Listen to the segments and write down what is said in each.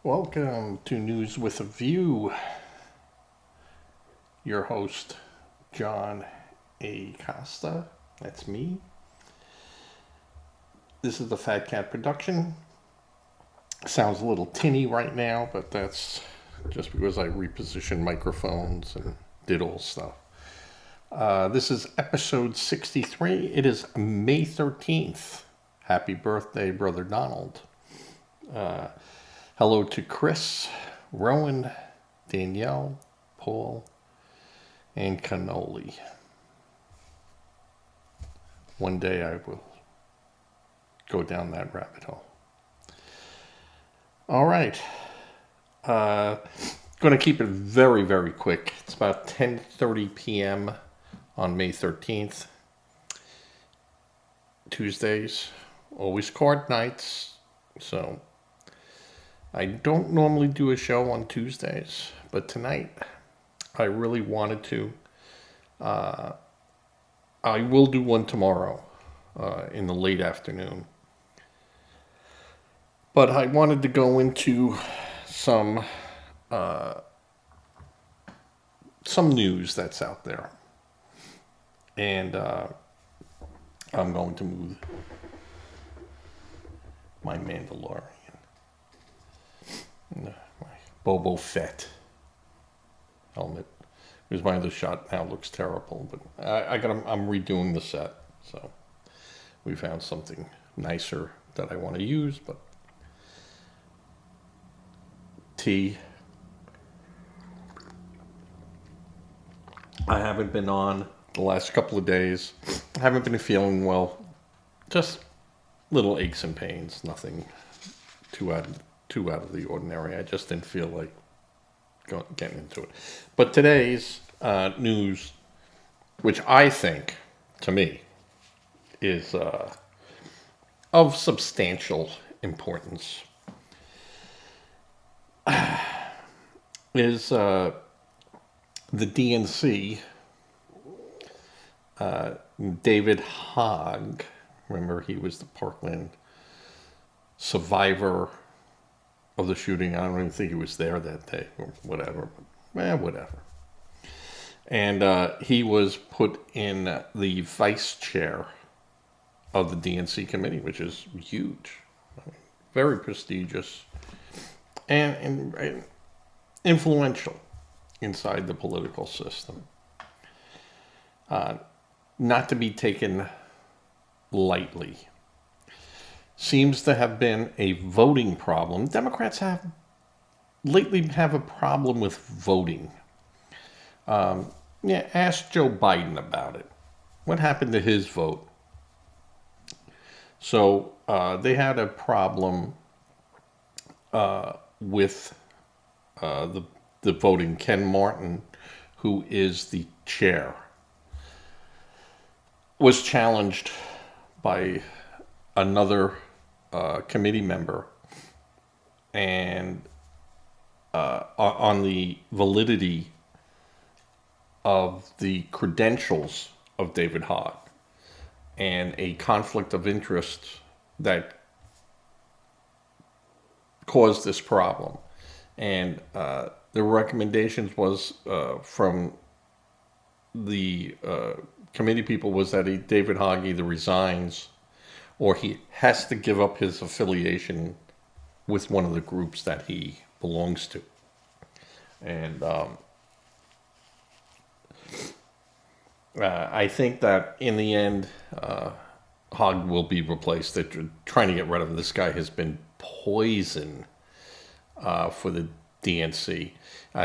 Welcome to News with a View. Your host, John A. Costa. That's me. This is the Fat Cat production. Sounds a little tinny right now, but that's just because I repositioned microphones and did all stuff. This is episode 63. It is May 13th. Happy birthday, Brother Donald. Hello to Chris, Rowan, Danielle, Paul, and Cannoli. One day I will go down that rabbit hole. All right. Going to keep it very, very quick. It's about 10:30 p.m. on May 13th. Tuesdays, always card nights. So I don't normally do a show on Tuesdays, but tonight I really wanted to. I will do one tomorrow in the late afternoon. But I wanted to go into some news that's out there. And I'm going to move my Mandalorian. My Boba Fett helmet. Because my other shot now looks terrible, but I'm redoing the set, so we found something nicer that I want to use. But tea. I haven't been on the last couple of days. I haven't been feeling well. Just little aches and pains. Nothing too out of the ordinary. I just didn't feel like getting into it. But today's news, which I think, to me, is of substantial importance, is the DNC, David Hogg. Remember, he was the Parkland survivor of the shooting. I don't even think he was there that day, or whatever. Whatever. And he was put in the vice chair of the DNC committee, which is huge, very prestigious, and influential inside the political system. Not to be taken lightly. Seems to have been a voting problem. Democrats lately have a problem with voting. Ask Joe Biden about it. What happened to his vote? So they had a problem with the voting. Ken Martin, who is the chair, was challenged by another committee member, and on the validity of the credentials of David Hogg and a conflict of interest that caused this problem. And the recommendations was from the committee people was that David Hogg either resigns or he has to give up his affiliation with one of the groups that he belongs to. And I think that in the end, Hogg will be replaced. They're trying to get rid of him. This guy has been poison for the DNC.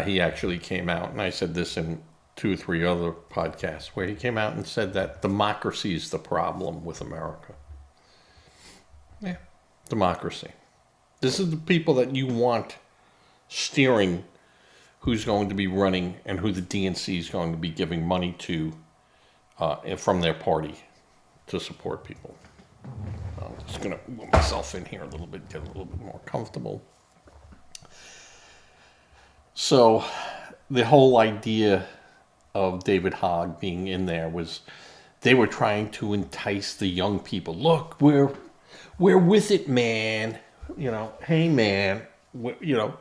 He actually came out, and I said this in 2 or 3 other podcasts, where he came out and said that democracy is the problem with America. Yeah, democracy. This is the people that you want steering who's going to be running and who the DNC is going to be giving money to from their party to support people. I'm just going to move myself in here a little bit, get a little bit more comfortable. So the whole idea of David Hogg being in there was they were trying to entice the young people. Look, we're with it, man. You know, hey, man, You know,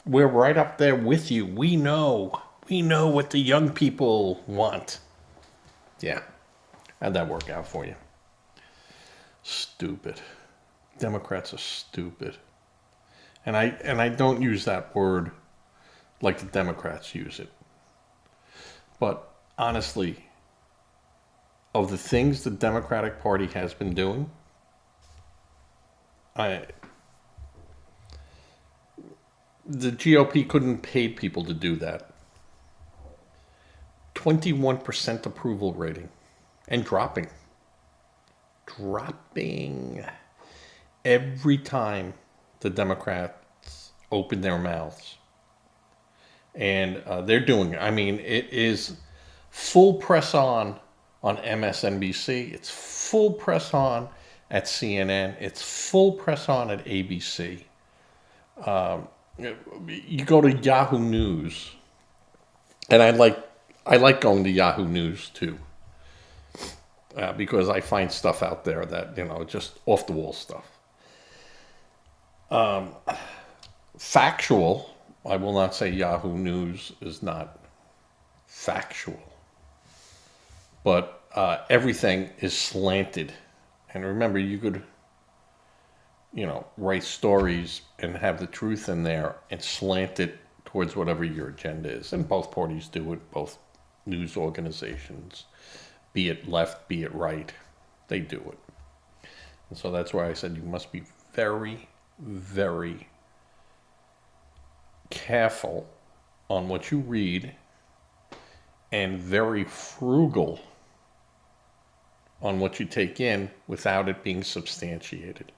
we're right up there with you. We know what the young people want. Yeah, how'd that work out for you? Stupid. Democrats are stupid. And I don't use that word like the Democrats use it. But honestly, of the things the Democratic Party has been doing, the GOP couldn't pay people to do that. 21% approval rating and dropping. Dropping every time the Democrats open their mouths. And they're doing it. I mean, it is full press on MSNBC. It's full press on at CNN. It's full press on at ABC. You go to Yahoo News, and I like going to Yahoo News too, because I find stuff out there that, just off the wall stuff. Factual. I will not say Yahoo News is not factual, but everything is slanted. And remember, you could, write stories and have the truth in there and slant it towards whatever your agenda is. And both parties do it, both news organizations, be it left, be it right, they do it. And so that's why I said you must be very, very careful on what you read and very frugal on what you take in without it being substantiated.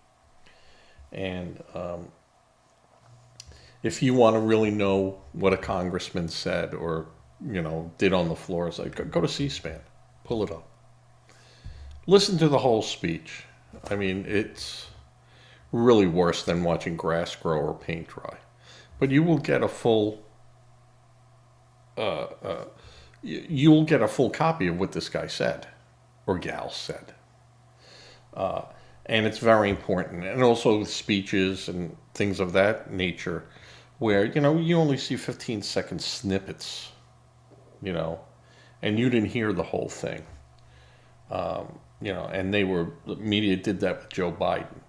And if you want to really know what a congressman said or, did on the floor, it's like, go to C-SPAN, pull it up. Listen to the whole speech. I mean, it's really worse than watching grass grow or paint dry. But you will get a full you'll get a full copy of what this guy said or gal said. And it's very important. And also speeches and things of that nature where, you only see 15-second snippets, and you didn't hear the whole thing. And the media did that with Joe Biden.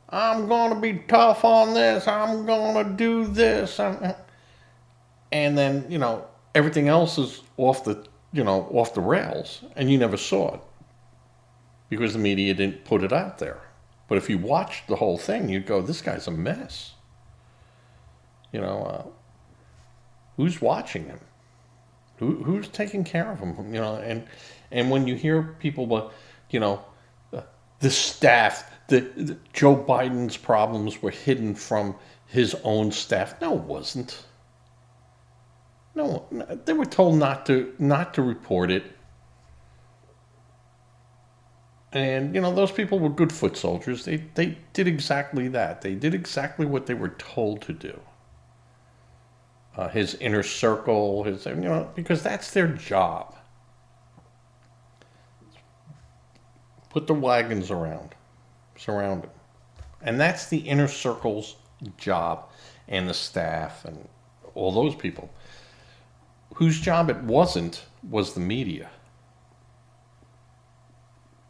I'm going to be tough on this. I'm going to do this. And then, everything else is off the rails, and you never saw it because the media didn't put it out there. But if you watched the whole thing, you'd go, this guy's a mess. Who's watching him? Who's taking care of him? And when you hear people, the staff, the Joe Biden's problems were hidden from his own staff. No, it wasn't. No, they were told not to report it. And, those people were good foot soldiers. They did exactly that. They did exactly what they were told to do. His inner circle, because that's their job. Put the wagons around, surround him. And that's the inner circle's job, and the staff and all those people. Whose job it wasn't was the media.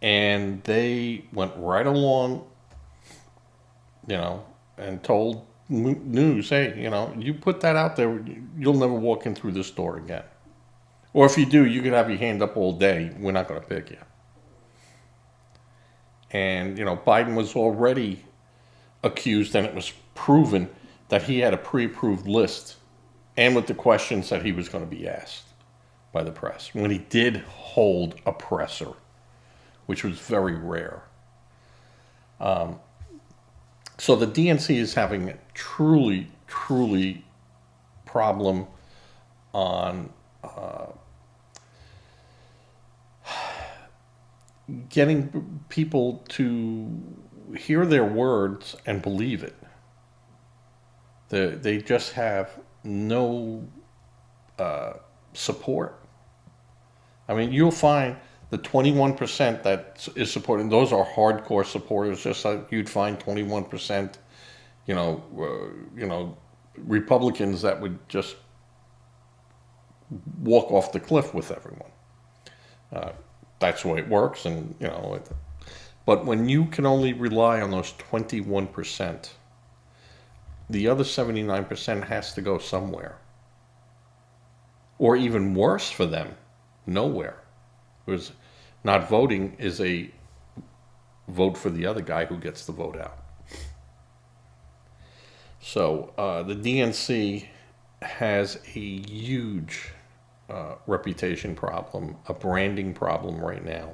And they went right along, and told news, hey, you put that out there, you'll never walk in through this door again. Or if you do, you could have your hand up all day. We're not going to pick you. And, Biden was already accused, and it was proven that he had a pre-approved list and with the questions that he was going to be asked by the press when he did hold a presser, which was very rare. So the DNC is having a truly, truly problem on getting people to hear their words and believe it. They just have no support. I mean, you'll find The 21% that is supporting, those are hardcore supporters, just like you'd find 21%, Republicans that would just walk off the cliff with everyone. That's the way it works, and but when you can only rely on those 21%, the other 79% has to go somewhere. Or even worse for them, nowhere. Because not voting is a vote for the other guy who gets the vote out. So the DNC has a huge reputation problem, a branding problem right now.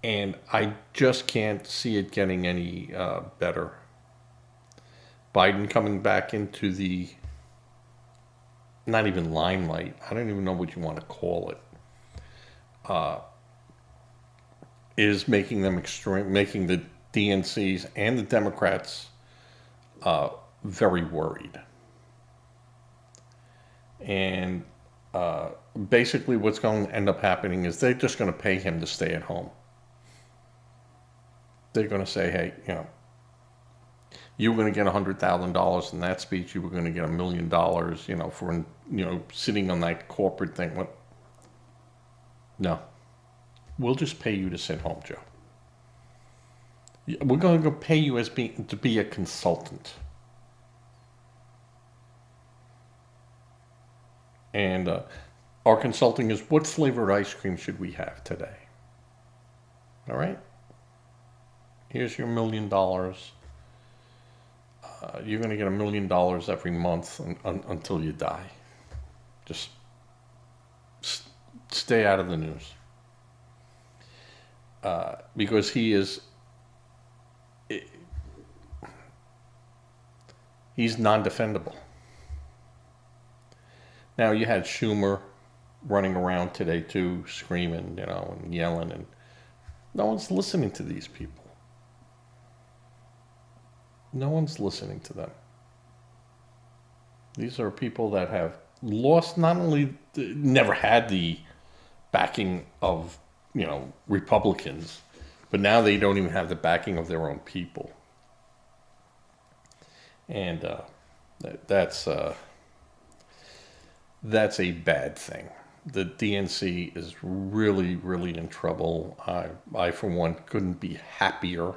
And I just can't see it getting any better. Biden coming back into the, not even limelight, I don't even know what you want to call it, is making them making the DNCs and the Democrats very worried. And basically what's going to end up happening is they're just going to pay him to stay at home. They're going to say, hey, you were going to get $100,000 in that speech. You were going to get $1 million, for, sitting on that corporate thing. What? No. We'll just pay you to sit home, Joe. We're going to pay you to be a consultant. And our consulting is, what flavored ice cream should we have today? All right? Here's your $1 million. You're going to get $1 million every month until you die. Just stay out of the news. Because he's non-defendable. Now, you had Schumer running around today too, screaming, and yelling, and no one's listening to these people. No one's listening to them. These are people that have lost, not only never had the backing of, Republicans, but now they don't even have the backing of their own people. And that's a bad thing. The DNC is really, really in trouble. I for one, couldn't be happier.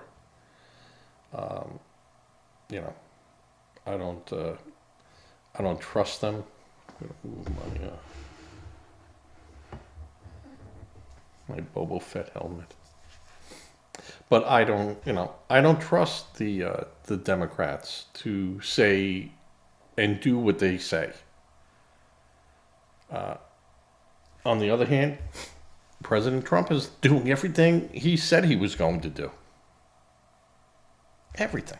I don't trust them. I'm gonna move my Boba Fett helmet. But I don't trust the Democrats to say and do what they say. On the other hand, President Trump is doing everything he said he was going to do. Everything.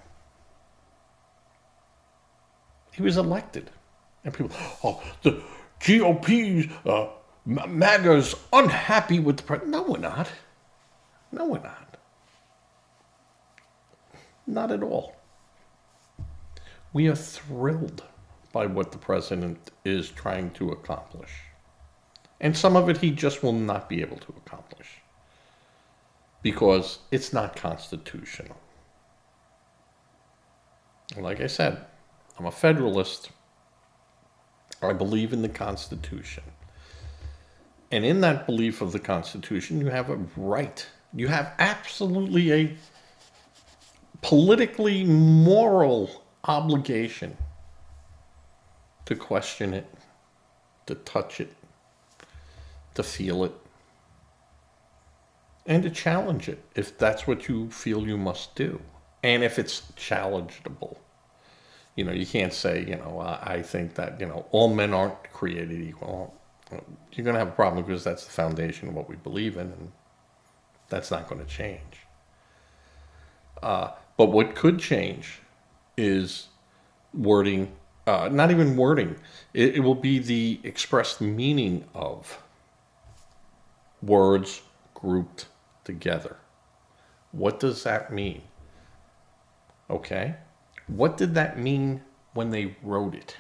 He was elected. And people, the GOP's MAGA's unhappy with the president. No, we're not. No, we're not. Not at all. We are thrilled by what the president is trying to accomplish. And some of it he just will not be able to accomplish. Because it's not constitutional. Like I said, I'm a federalist. I believe in the Constitution. And in that belief of the Constitution, you have a right. You have absolutely a politically moral obligation to question it, to touch it, to feel it, and to challenge it if that's what you feel you must do. And if it's challengeable. You can't say, I think that, all men aren't created equal. You're going to have a problem because that's the foundation of what we believe in, and that's not going to change. But what could change is wording, not even wording. It will be the expressed meaning of words grouped together. What does that mean? Okay. What did that mean when they wrote it?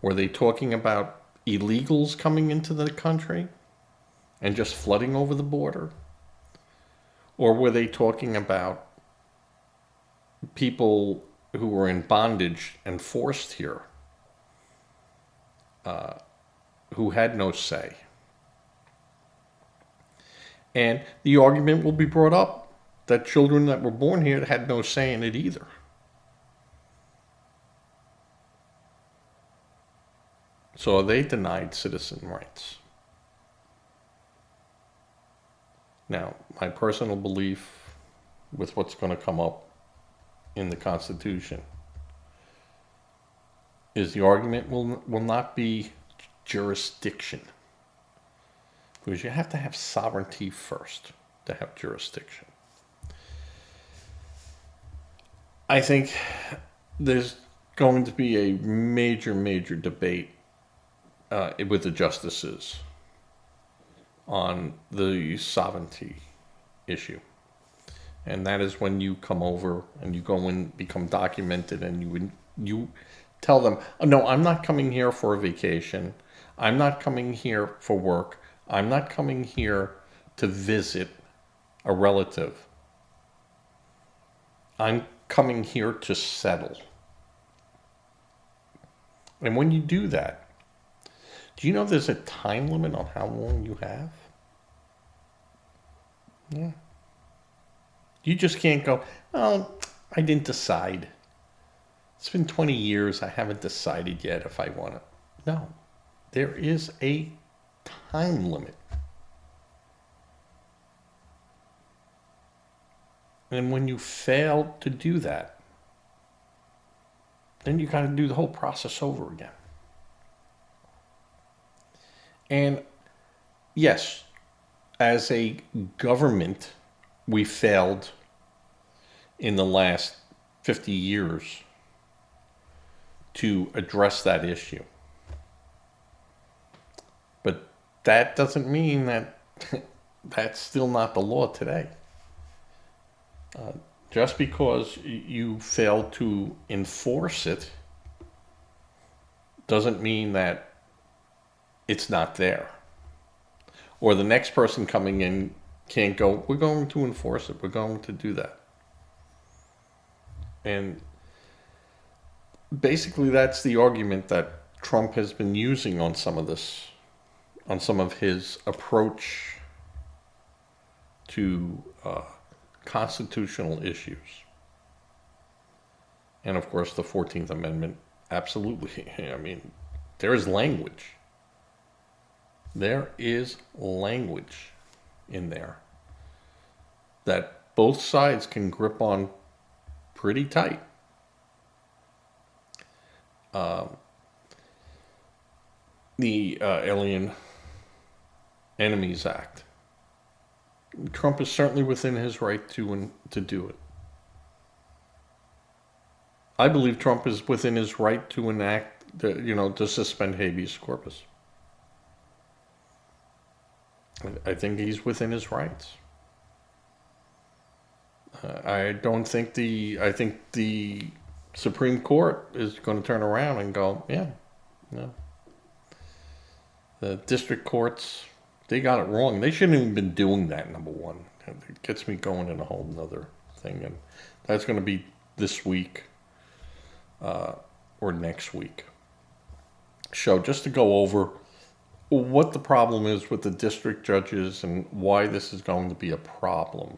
Were they talking about illegals coming into the country? and just flooding over the border? Or were they talking about people who were in bondage and forced here, who had no say? And the argument will be brought up that children that were born here had no say in it either. So are they denied citizen rights? Now, my personal belief with what's going to come up in the Constitution is the argument will not be jurisdiction, because you have to have sovereignty first to have jurisdiction. I think there's going to be a major, major debate with the justices on the sovereignty issue. And that is when you come over and you go and become documented, and you tell them, oh, no, I'm not coming here for a vacation. I'm not coming here for work. I'm not coming here to visit a relative. I'm coming here to settle. And when you do that, do you know there's a time limit on how long you have? Yeah. You just can't go, oh, I didn't decide. It's been 20 years. I haven't decided yet if I want it. No, there is a time limit. And when you fail to do that, then you got to do the whole process over again. And yes, as a government, we failed in the last 50 years to address that issue. But that doesn't mean that that's still not the law today. Just because you fail to enforce it doesn't mean that it's not there. Or the next person coming in can't go, we're going to enforce it. We're going to do that. And basically that's the argument that Trump has been using on some of this, on some of his approach to constitutional issues. And of course the 14th Amendment, absolutely. I mean, there is language. There is language in there that both sides can grip on pretty tight. The Alien Enemies Act. Trump is certainly within his right to do it. I believe Trump is within his right to enact, to suspend habeas corpus. I think he's within his rights. I think the Supreme Court is going to turn around and go, yeah, no. The district courts, they got it wrong. They shouldn't have even been doing that, number one. It gets me going in a whole nother thing. And that's going to be this week or next week. So just to go over what the problem is with the district judges and why this is going to be a problem.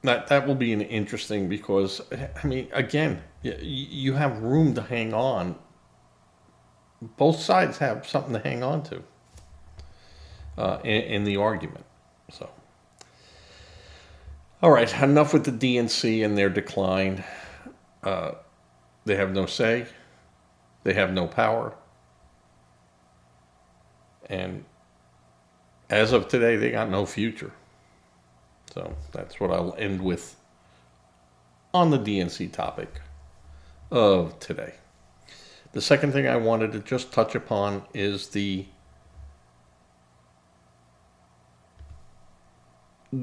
That will be an interesting, because, I mean, again, you have room to hang on. Both sides have something to hang on to in the argument. So, all right, enough with the DNC and their decline. They have no say. They have no power. And as of today, they got no future. So that's what I'll end with on the DNC topic of today. The second thing I wanted to just touch upon is the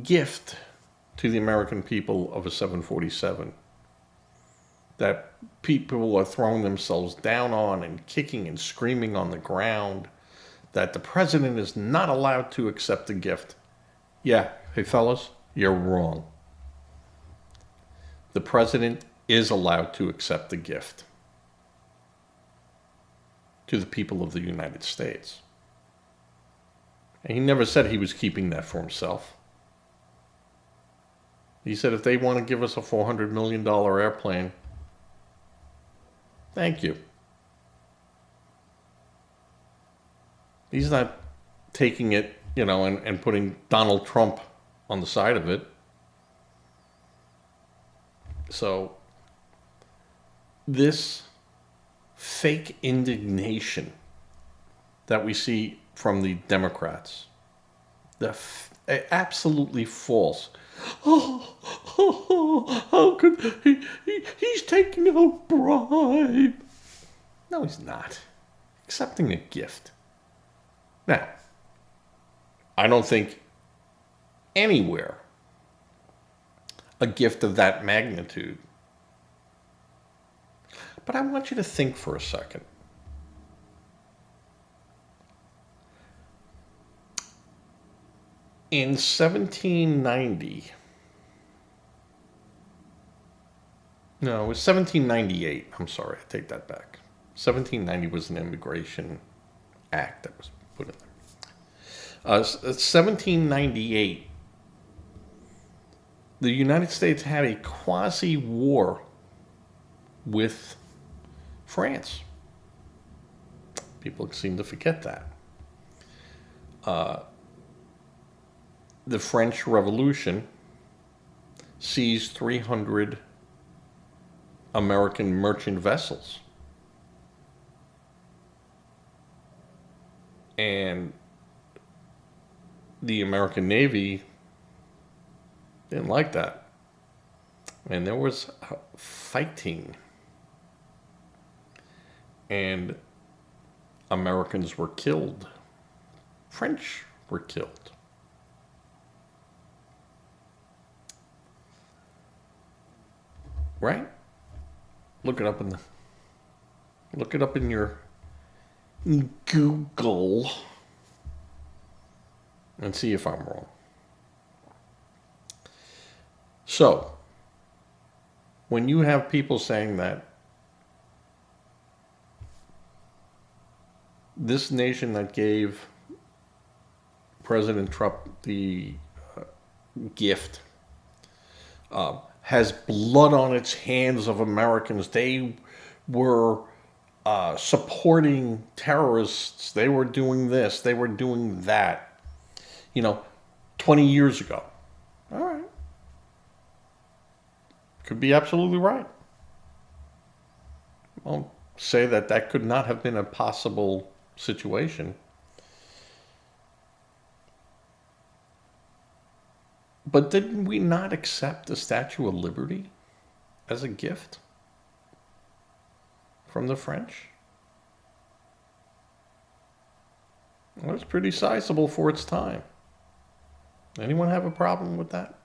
gift to the American people of a 747 that people are throwing themselves down on and kicking and screaming on the ground, that the president is not allowed to accept a gift. Yeah, hey fellas, you're wrong. The president is allowed to accept a gift to the people of the United States. And he never said he was keeping that for himself. He said if they want to give us a $400 million airplane, thank you. He's not taking it, and putting Donald Trump on the side of it. So this fake indignation that we see from the Democrats, absolutely false. How could he's taking a bribe? No, he's not. Accepting a gift. Now, I don't think anywhere a gift of that magnitude. But I want you to think for a second. In 1790, no, it was 1798. I'm sorry, I take that back. 1790 was an immigration act that was put in there. 1798, the United States had a quasi-war with France. People seem to forget that. The French Revolution seized 300 American merchant vessels. And the American Navy didn't like that. And there was fighting. And Americans were killed. French were killed. Right? Look it up in your Google and see if I'm wrong. So, when you have people saying that this nation that gave President Trump the gift has blood on its hands of Americans. They were supporting terrorists. They were doing this. They were doing that. 20 years ago. All right. Could be absolutely right. I'll say that could not have been a possible situation. But didn't we not accept the Statue of Liberty as a gift from the French? Well, it's pretty sizable for its time. Anyone have a problem with that?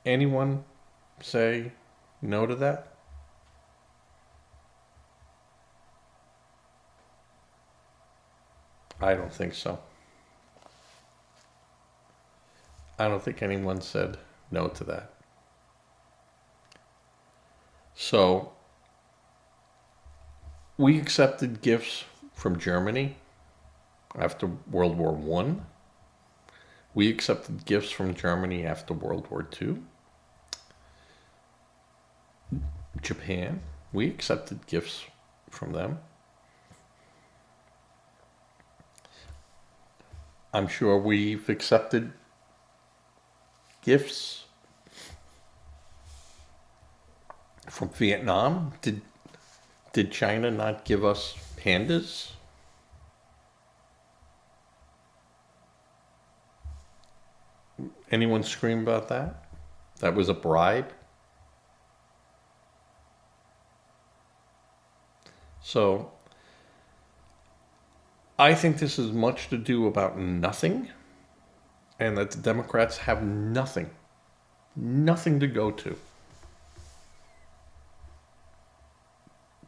Anyone say no to that? I don't think so. I don't think anyone said no to that. So, we accepted gifts from Germany after World War I. We accepted gifts from Germany after World War II. Japan, we accepted gifts from them. I'm sure we've accepted gifts from Vietnam. Did China not give us pandas? Anyone scream about that? That was a bribe? So, I think this is much to do about nothing. and that the Democrats have nothing to go to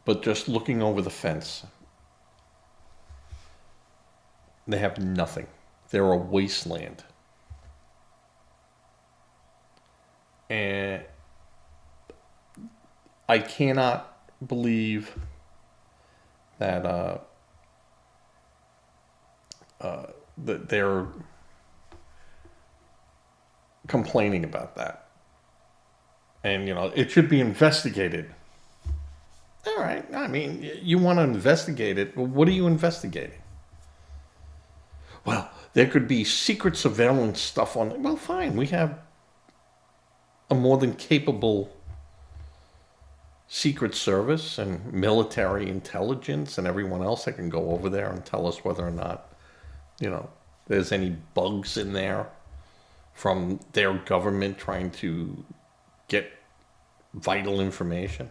but just looking over the fence. They have nothing. They're a wasteland. And I cannot believe that that they're complaining about that. And, it should be investigated. All right. I mean, you want to investigate it. Well, what are you investigating? Well, there could be secret surveillance stuff on. Well, fine. We have a more than capable Secret Service and military intelligence and everyone else that can go over there and tell us whether or not, there's any bugs in there from their government trying to get vital information.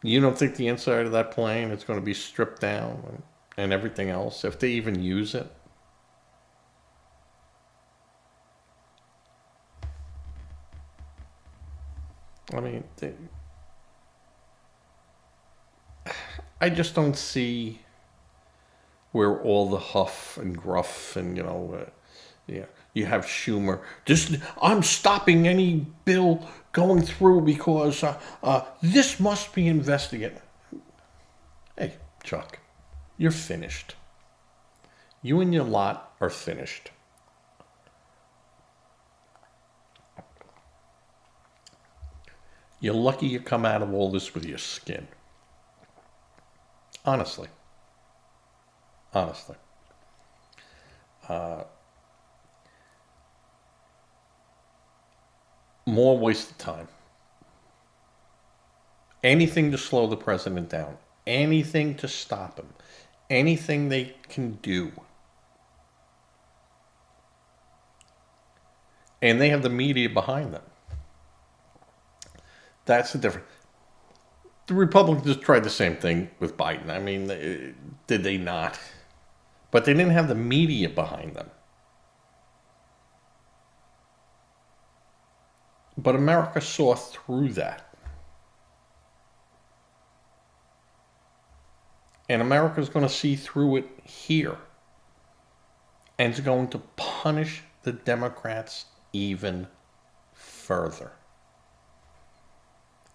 You don't think the inside of that plane is going to be stripped down and everything else, if they even use it? I mean, I just don't see where all the huff and gruff and, you have Schumer. I'm stopping any bill going through because this must be investigated. Hey, Chuck, you're finished. You and your lot are finished. You're lucky you come out of all this with your skin. Honestly. More waste of time. Anything to slow the president down. Anything to stop him. Anything they can do. And they have the media behind them. That's the difference. The Republicans tried the same thing with Biden. I mean, did they not? But they didn't have the media behind them. But America saw through that. And America's going to see through it here. And it's going to punish the Democrats even further.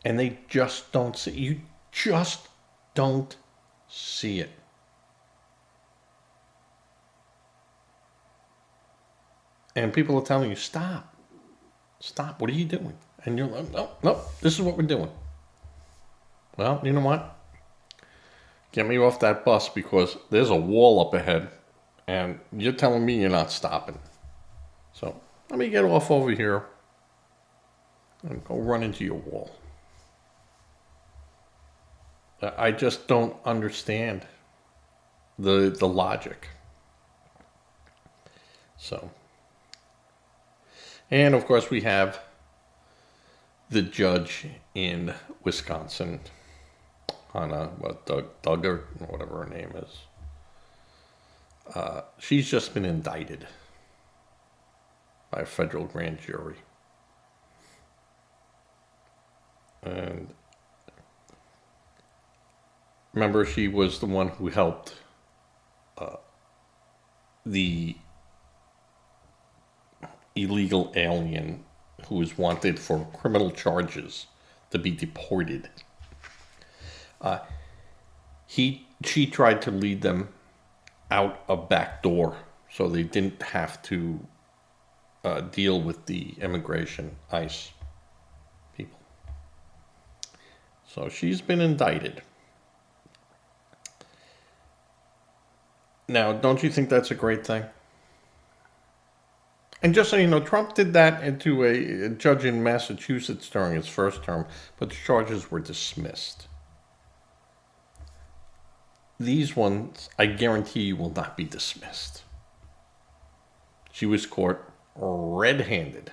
And they just don't see. You just don't see it. And people are telling you, stop. Stop. What are you doing? And you're like, no, this is what we're doing. Well, you know what? Get me off that bus because there's a wall up ahead and you're telling me you're not stopping. So let me get off over here and go run into your wall. I just don't understand the logic. So, and of course we have the judge in Wisconsin on Duggar, or whatever her name is. She's just been indicted by a federal grand jury. And remember, she was the one who helped the illegal alien who was wanted for criminal charges to be deported. She tried to lead them out a back door so they didn't have to deal with the immigration ICE people. So she's been indicted. Now, don't you think that's a great thing? And just so you know, Trump did that to a judge in Massachusetts during his first term, but the charges were dismissed. These ones, I guarantee you, will not be dismissed. She was caught red-handed.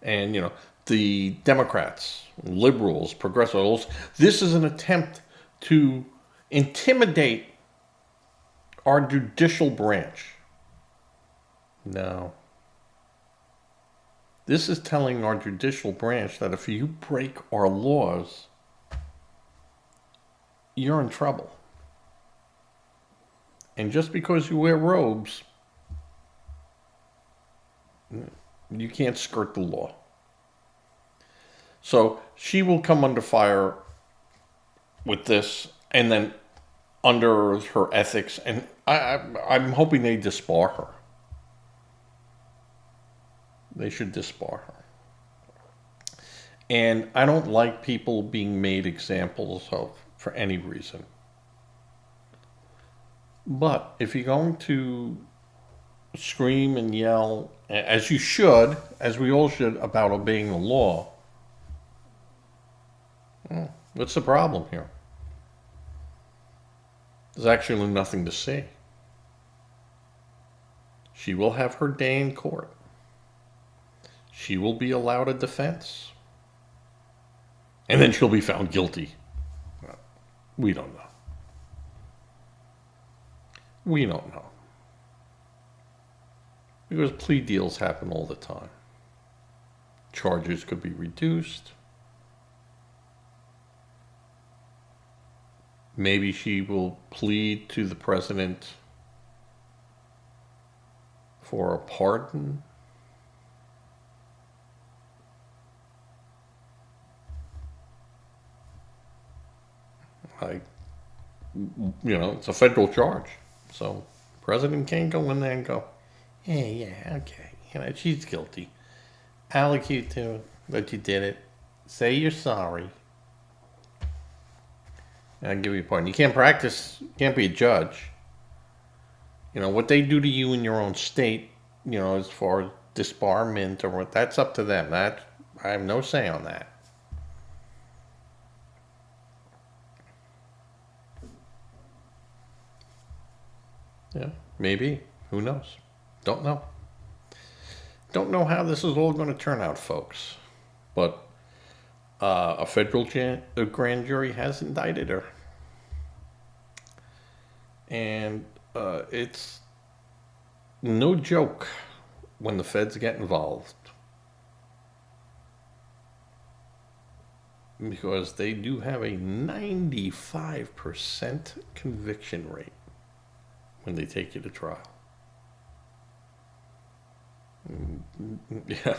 And, you know, the Democrats, liberals, progressives, this is an attempt to intimidate Our judicial branch. No. This is telling our judicial branch that if you break our laws, you're in trouble. And just because you wear robes, you can't skirt the law. So she will come under fire with this, and then under her ethics, and I'm hoping they disbar her. They should disbar her. And I don't like people being made examples of for any reason. But if you're going to scream and yell, as you should, as we all should, about obeying the law, what's the problem here? There's actually nothing to see. She will have her day in court. She will be allowed a defense. And then she'll be found guilty. We don't know. We don't know. Because plea deals happen all the time. Charges could be reduced. Maybe she will plead to the president for a pardon. It's a federal charge. So the president can't go in there and go, yeah, okay. She's guilty. Allocate to that you did it. Say you're sorry. And I'll give you a pardon. You can't practice, you can't be a judge. What they do to you in your own state, as far as disbarment or what, that's up to them. I have no say on that. Yeah, maybe. Who knows? Don't know. Don't know how this is all going to turn out, folks. But a federal grand jury has indicted her. And it's no joke when the feds get involved. Because they do have a 95% conviction rate when they take you to trial. Yeah,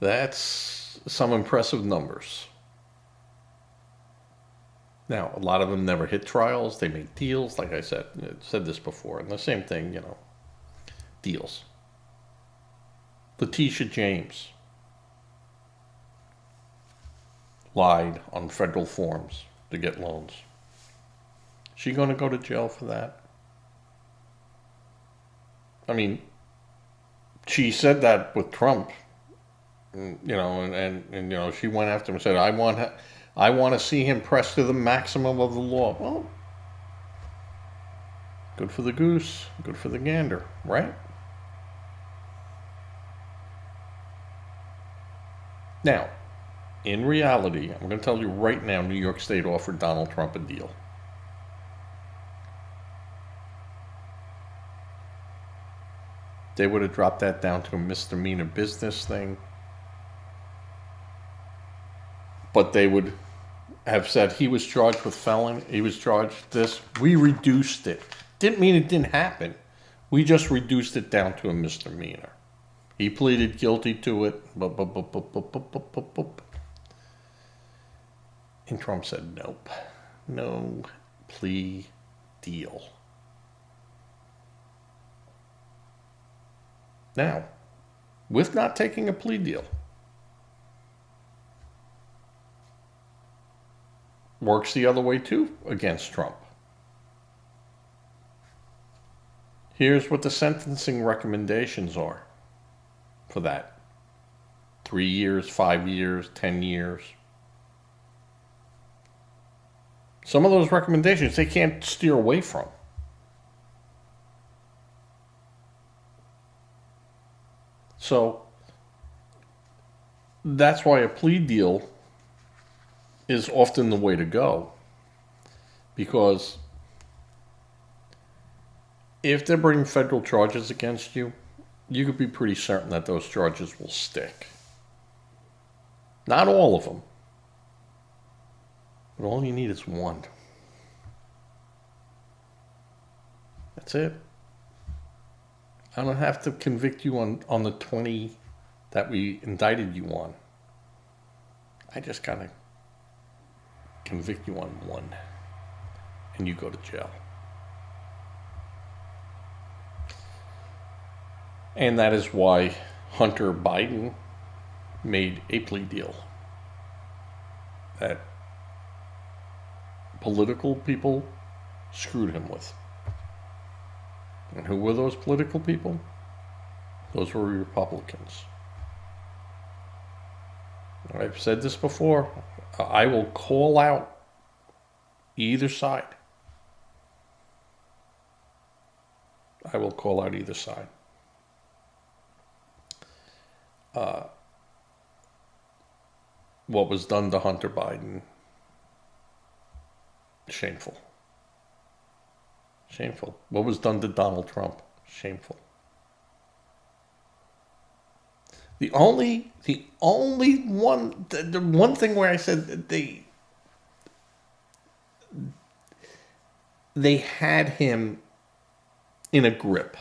that's some impressive numbers. Now, a lot of them never hit trials. They make deals, like I said this before, and the same thing, deals. Letitia James lied on federal forms to get loans. She going to go to jail for that? I mean, she said that with Trump, and she went after him and said, I want to see him pressed to the maximum of the law. Well, good for the goose, good for the gander, right? Now, in reality, I'm going to tell you right now, New York State offered Donald Trump a deal. They would have dropped that down to a misdemeanor business thing. But they would have said he was charged with felony. He was charged this. We reduced it. Didn't mean it didn't happen. We just reduced it down to a misdemeanor. He pleaded guilty to it. And Trump said, nope. No plea deal. Now, with not taking a plea deal, works the other way too against Trump. Here's what the sentencing recommendations are for that. 3 years, 5 years, 10 years. Some of those recommendations they can't steer away from. So that's why a plea deal is often the way to go, because if they're bringing federal charges against you, you could be pretty certain that those charges will stick. Not all of them, but all you need is one. That's it. I don't have to convict you on the 20 that we indicted you on. I just gotta convict you on one, and you go to jail. And that is why Hunter Biden made a plea deal that political people screwed him with. And who were those political people? Those were Republicans. I've said this before. I will call out either side. I will call out either side. What was done to Hunter Biden, shameful. Shameful. What was done to Donald Trump, shameful. The only one, the one thing where I said that they had him in a grip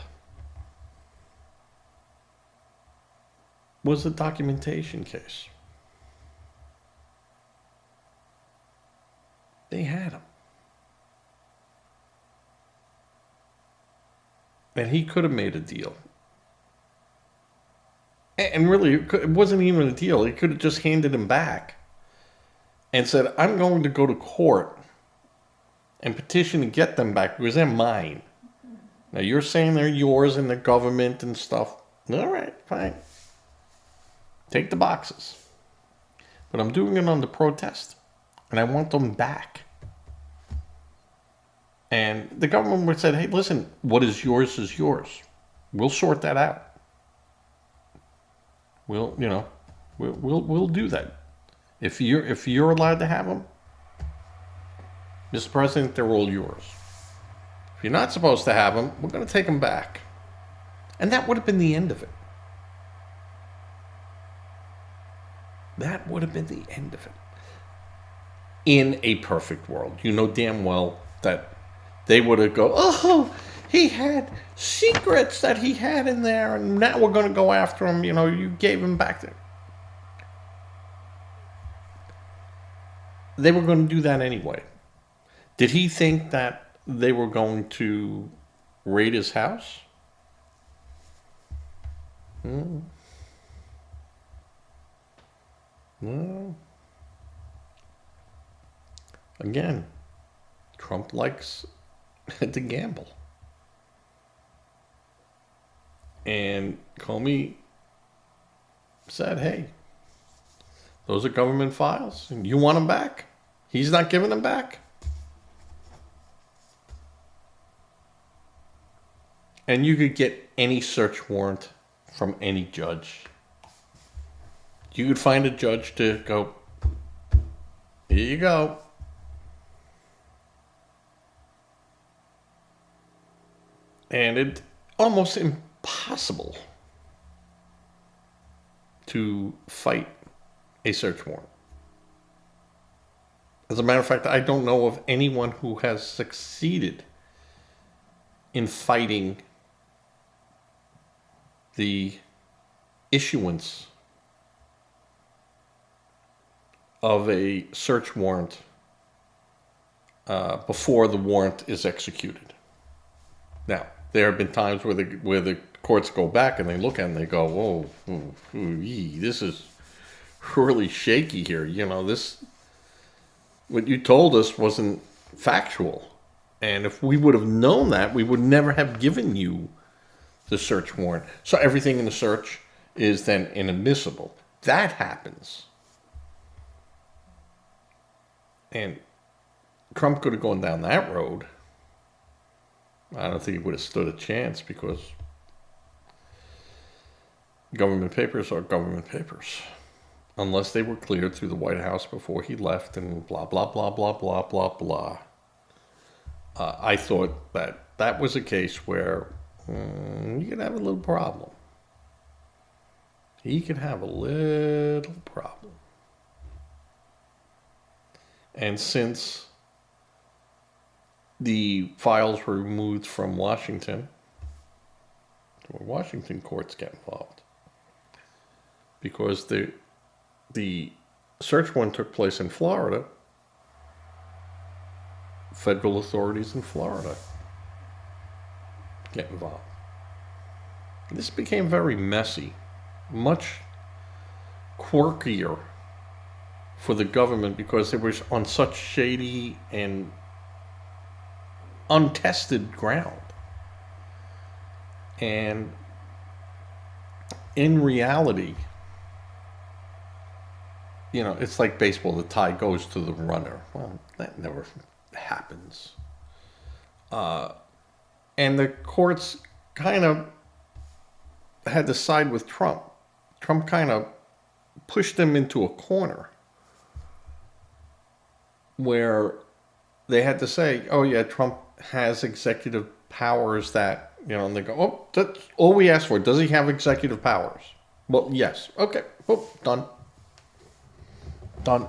was the documentation case. They had him. And he could have made a deal. And really, it wasn't even a deal. He could have just handed him back and said, I'm going to go to court and petition to get them back because they're mine. Now, you're saying they're yours and the government and stuff. All right, fine. Take the boxes. But I'm doing it under protest, and I want them back. And the government would say, hey, listen, what is yours is yours. We'll sort that out. We'll do that. If you're allowed to have them, Mr. President, they're all yours. If you're not supposed to have them, we're going to take them back. And that would have been the end of it. That would have been the end of it. In a perfect world. You know damn well that they would have go, oh, he had secrets that he had in there, and now we're going to go after him. You know, you gave him back there. They were going to do that anyway. Did he think that they were going to raid his house? No. Again, Trump likes to gamble. And Comey said, hey, those are government files. And you want them back? He's not giving them back. And you could get any search warrant from any judge. You could find a judge to go, here you go. And it's almost impossible to fight a search warrant. As a matter of fact, I don't know of anyone who has succeeded in fighting the issuance of a search warrant before the warrant is executed. Now, there have been times where the courts go back and they look at it and they go, this is really shaky here. You know, what you told us wasn't factual. And if we would have known that, we would never have given you the search warrant. So everything in the search is then inadmissible. That happens. And Trump could have gone down that road. I don't think he would have stood a chance because government papers are government papers. Unless they were cleared through the White House before he left and blah, blah, blah, blah, blah, blah, blah. I thought that that was a case where you could have a little problem. He could have a little problem. And since the files were removed from Washington, Washington courts get involved. Because the search warrant took place in Florida, federal authorities in Florida get involved. This became very messy, much quirkier for the government because it was on such shady and untested ground. And in reality, it's like baseball, the tie goes to the runner. Well, that never happens. And the courts kind of had to side with Trump. Trump kind of pushed them into a corner where they had to say, oh yeah, Trump has executive powers that, and they go, oh, that's all we asked for. Does he have executive powers? Well, yes. Okay. Oh, done. Done.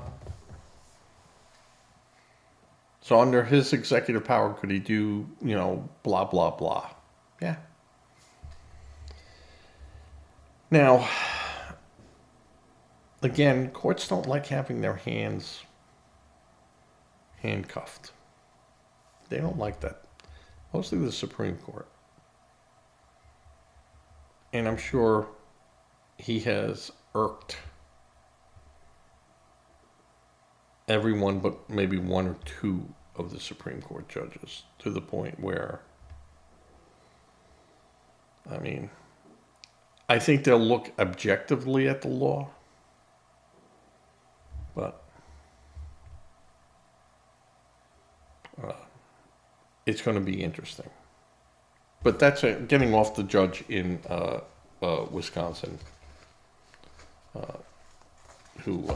So under his executive power, could he do, blah, blah, blah. Yeah. Now, again, courts don't like having their hands handcuffed. They don't like that. Mostly the Supreme Court. And I'm sure he has irked everyone but maybe one or two of the Supreme Court judges to the point where, I think they'll look objectively at the law, but it's going to be interesting. But that's getting off the judge in Wisconsin who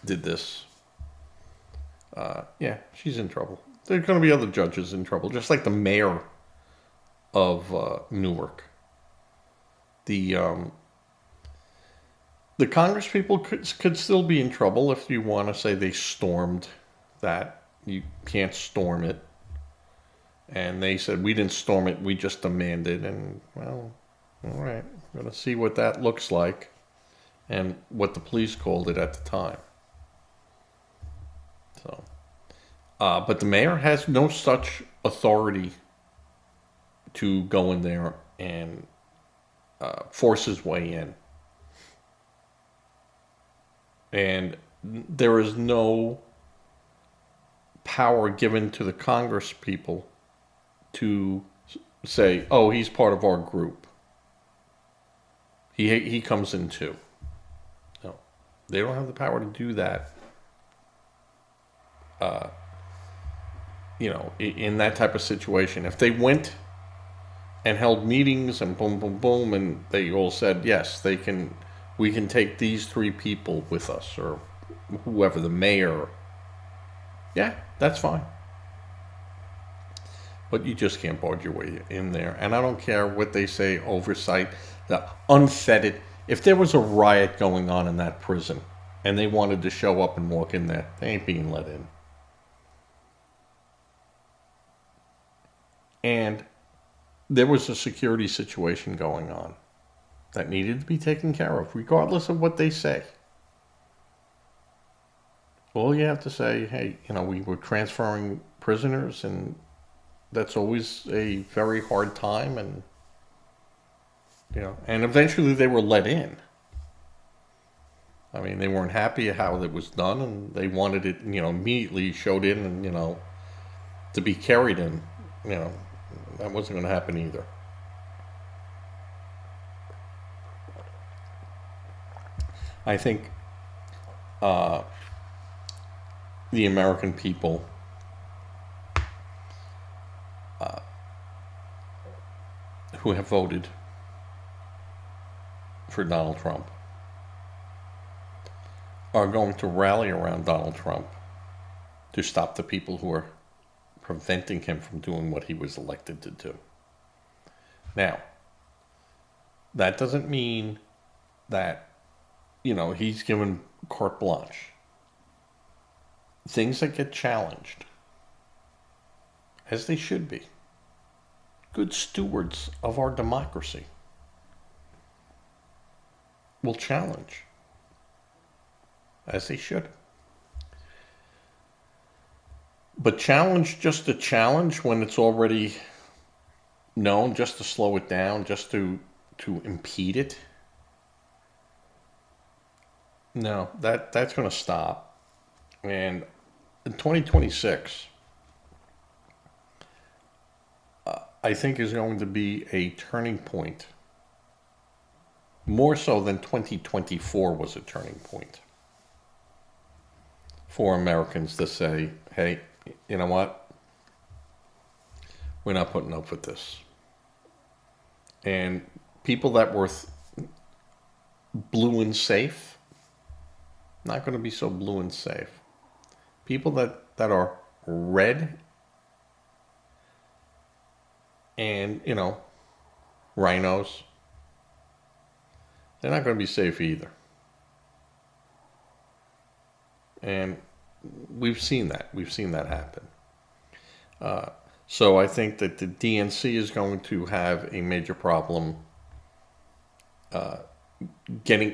did this. Yeah, she's in trouble. There's going to be other judges in trouble, just like the mayor of Newark. The Congress people could still be in trouble if you want to say they stormed that. You can't storm it. And they said, we didn't storm it, we just demanded. And, well, all right, we're going to see what that looks like and what the police called it at the time. So, but the mayor has no such authority to go in there and force his way in. And there is no power given to the Congress people to say, oh, he's part of our group. He comes in too. No, they don't have the power to do that. In that type of situation. If they went and held meetings and boom, boom, boom, and they all said, yes, we can take these three people with us, or whoever, the mayor. Yeah, that's fine. But you just can't barge your way in there. And I don't care what they say, oversight, the unfettered. If there was a riot going on in that prison and they wanted to show up and walk in there, they ain't being let in. And there was a security situation going on that needed to be taken care of, regardless of what they say. All you have to say, hey, we were transferring prisoners, and that's always a very hard time, and and eventually they were let in. They weren't happy at how it was done, and they wanted it, immediately showed in, and to be carried in. That wasn't going to happen either. I think the American people who have voted for Donald Trump are going to rally around Donald Trump to stop the people who are preventing him from doing what he was elected to do. Now, that doesn't mean that, he's given carte blanche. Things that get challenged, as they should be, good stewards of our democracy will challenge, as they should. But challenge just to challenge when it's already known, just to slow it down, just to impede it. No, that's going to stop. And in 2026, I think is going to be a turning point, more so than 2024 was a turning point for Americans to say, hey, you know what? We're not putting up with this. And people that were blue and safe, not going to be so blue and safe. People that are red and, rhinos, they're not going to be safe either. And we've seen that. We've seen that happen. So I think that the DNC is going to have a major problem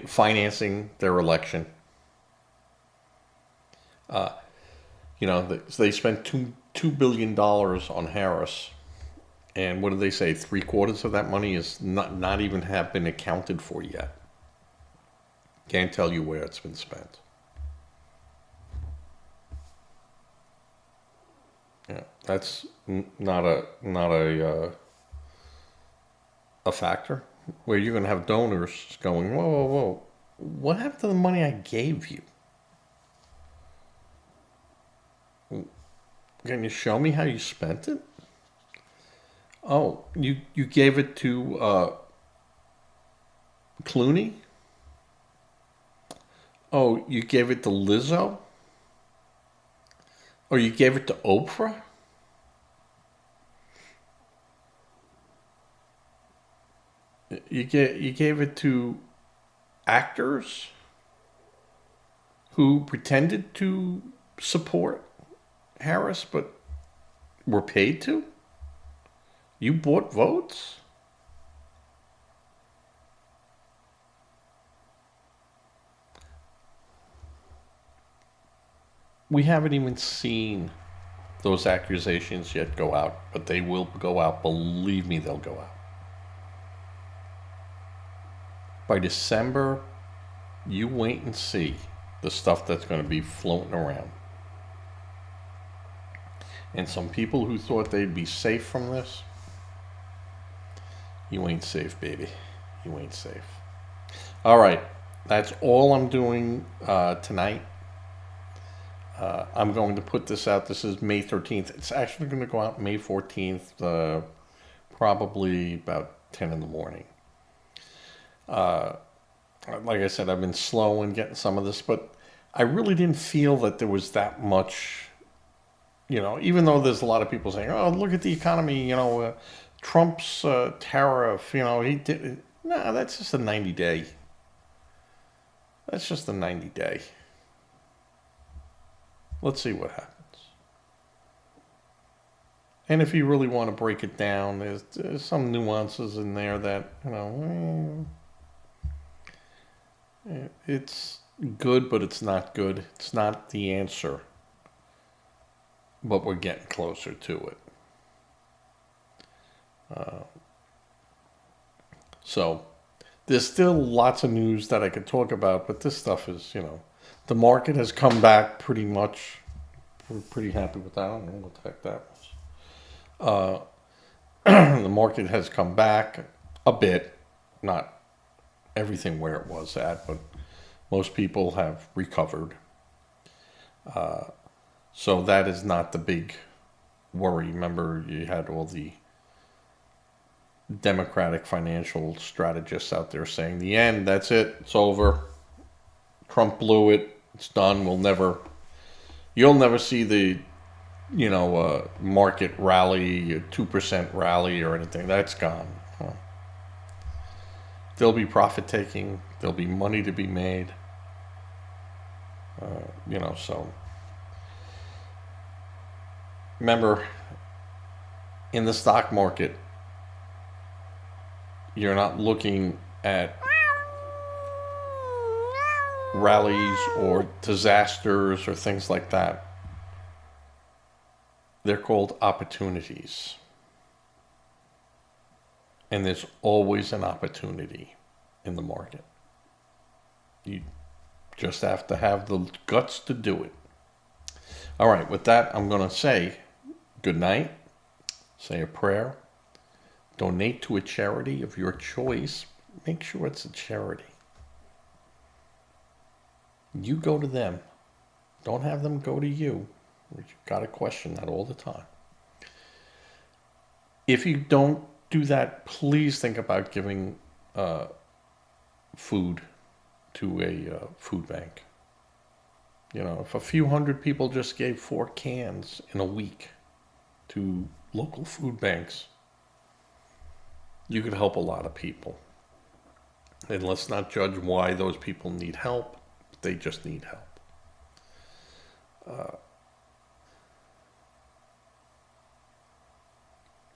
financing their election. They spent $2 billion on Harris. And what do they say? 3/4 of that money is not even have been accounted for yet. Can't tell you where it's been spent. Yeah, that's not a factor where you're going to have donors going, whoa, whoa, whoa, what happened to the money I gave you? Can you show me how you spent it? Oh, you gave it to Clooney? Oh, you gave it to Lizzo? Or you gave it to Oprah? You gave it to actors who pretended to support Harris but were paid to? You bought votes? We haven't even seen those accusations yet go out, but they will go out. Believe me, they'll go out. By December, you wait and see the stuff that's going to be floating around. And some people who thought they'd be safe from this, you ain't safe, baby. You ain't safe. All right, that's all I'm doing tonight. I'm going to put this out. This is May 13th. It's actually going to go out May 14th, probably about 10 in the morning. Like I said, I've been slow in getting some of this, but I really didn't feel that there was that much, even though there's a lot of people saying, oh, look at the economy, Trump's tariff, he did. No, that's just a 90-day. That's just a 90-day. Let's see what happens. And if you really want to break it down, there's some nuances in there that, it's good, but it's not good. It's not the answer, but we're getting closer to it. So there's still lots of news that I could talk about, but this stuff is, the market has come back pretty much. We're pretty happy with that. I don't know what the heck that was. The market has come back a bit, not everything where it was at, but most people have recovered. So that is not the big worry. Remember, you had all the Democratic financial strategists out there saying, the end, that's it, it's over. Trump blew it, it's done, you'll never see the market rally, a 2% rally or anything. That's gone. There'll be profit taking. There'll be money to be made. So remember, in the stock market, you're not looking at rallies or disasters or things like that. They're called opportunities. And there's always an opportunity in the market. You just have to have the guts to do it. All right, with that, I'm going to say good night, say a prayer, donate to a charity of your choice. Make sure it's a charity. You go to them. Don't have them go to you. You've got to question that all the time. If you don't do that, please think about giving food to a food bank. If a few hundred people just gave 4 cans in a week to local food banks, you could help a lot of people. And let's not judge why those people need help. They just need help.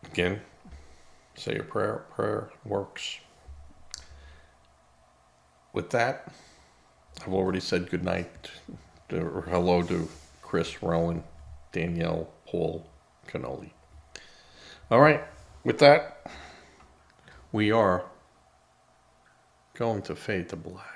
Again, say a prayer. Prayer works. With that, I've already said good night or hello to Chris, Rowan, Danielle, Paul, Cannoli. All right, with that, we are going to fade to black.